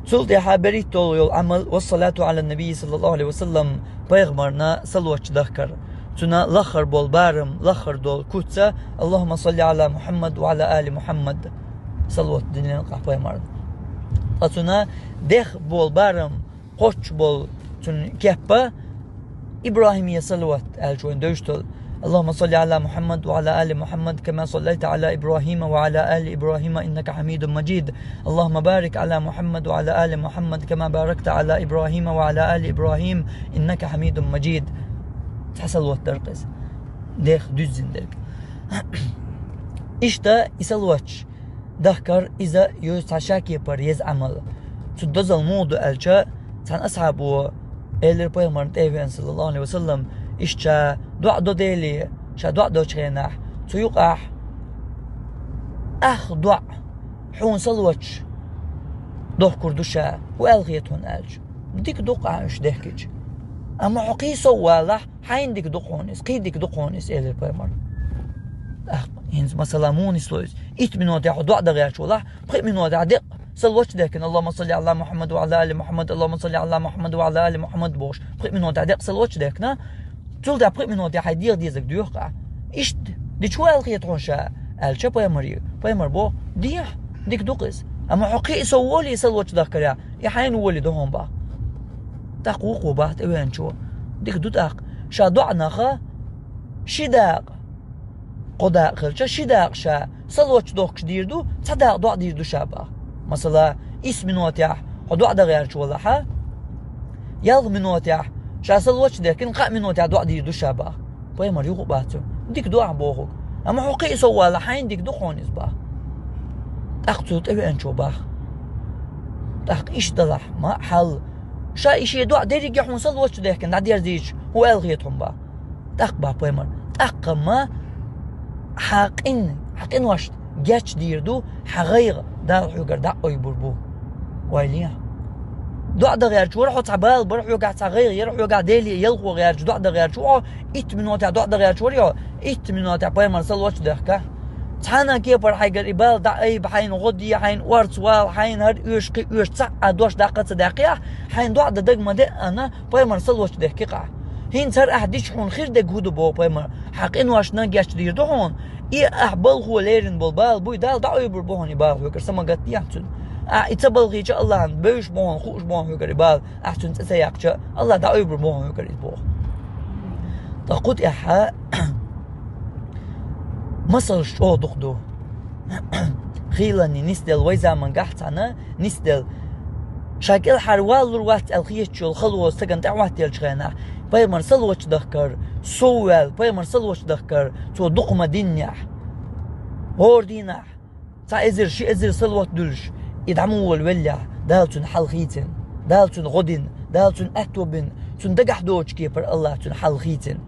سلطة حابريت يول عمل والصلاة على النبي صلى الله عليه وسلم بيغمرنا صلوات ذكر تنا لخر بول بارم لخر دول كوتسا اللهم صل على محمد وعلى آل محمد صلوات دنيا قحبة مرد أتنا دخ بول بارم قوش بول تن كهبة إبراهيمية صلوات الجوين دوشتل اللهم صل على محمد وعلى آل محمد كما صليت على إبراهيم وعلى آل إبراهيم إنك حميد مجيد اللهم بارك على محمد وعلى آل محمد كما باركت على إبراهيم وعلى آل إبراهيم إنك حميد مجيد تحصل وترقص ديخ دوزين ديك إشتا إسالواتش دهكر إذا يستعشاكي بريز عمل تدوز الموضو ألجا تان أصحابه إلر بيغمرن تيفين صلى الله عليه وسلم إشتا دعا دو ديلي شا دعا دو تشيناح تيوقح دعا حون صلواتش دوح كردوشا وألغيتون ألج ديك دوقع إش دهكيج أما حقي سوالا حين ديك دوقونيس قي ديك دوقونيس إلر بيغمرن هنز مثلا مونيس لويس إت من وضع دعا دغير شولا بقي من وضع دق صلواتش دهكن اللهم صل على محمد وعلى آل محمد اللهم صل على محمد وعلى آل محمد بوش بقي من وضع دق صلواتش دهكنا تول دا بقي من وضع حيدير ديزك ديوقع إشت دي شو ألقيت هونشا ألشا بايمر بو ديح ديك دوقس أما حقي سوولي صلواتش دهكرا يحين ولي دهون با تقوق وبات وين شو ديك دوتاق شا دعنا خا شداق قدا خلشا شداق شا صلواتش دوقش ديردو صداق دع ديردو شابا مثلا اسم نوتيح دعا دغير شو لها يلغ من نوتيح شا صلواتش دهكن قا من نوتيح دعا ديردو شابا بايمر يوقو باتو ديك دعا بوغو أما حقي سوا لحين ديك دخونيز با تاقتوت اوين شو با تاق إيش دلح ما حل شا إيش يدعا ديريك يحون صلواتش دهكن دا دير ديش هو ألغيتهم با تاق با بايمر تاق ما حقين واشت جاتش ديردو حغيغ دا حوغر دا أيبربو وايليا دعا دغير شو رحو تعبال برحو يقع تغير يرحو يقع ديلي يلغو غير دعا دغير شو إت من واتع دعا دغير شو ريو إت من واتع بايمر صلواتش دهكا تحانا كيبر حيقر إبال دا أي بحين غدي حين وارتوال حين هر يوشقي يوش تسع دوش داقة داقية حين دعا دق مدى أنا بايمر صلواتش دهكي هين سر أحديش حون خير دق هودو بو بايمر حقين واشنا جاتش ديردو هون إيه أحبال هو ليرن بالبال بوي دال دا أيبربو هوني بال يوكر سما قد يحتن إتبالغي جا الله عن بيش بوهن خوش بوهن يوكر إبال أحتن تسياق جا الله دا أيبر بوهن يوكر إبوه تقود إحا مصر شو دخدو خيلاني نسدل ويزا من قحتانا نسدل شاكل حروال الوقت الخيتشو الخلوة سكن تعوات يلشغينا بايمر صلوش دخكر سوال بايمر صلوش دخكر تو دقمة دينيح هور دينح تا ازر شي ازر صلوات دلش يدعمو الولع دالتون حلخيتن دالتون غدن دالتون أتوبن تون دقح دوش كيبر الله تون حلخيتن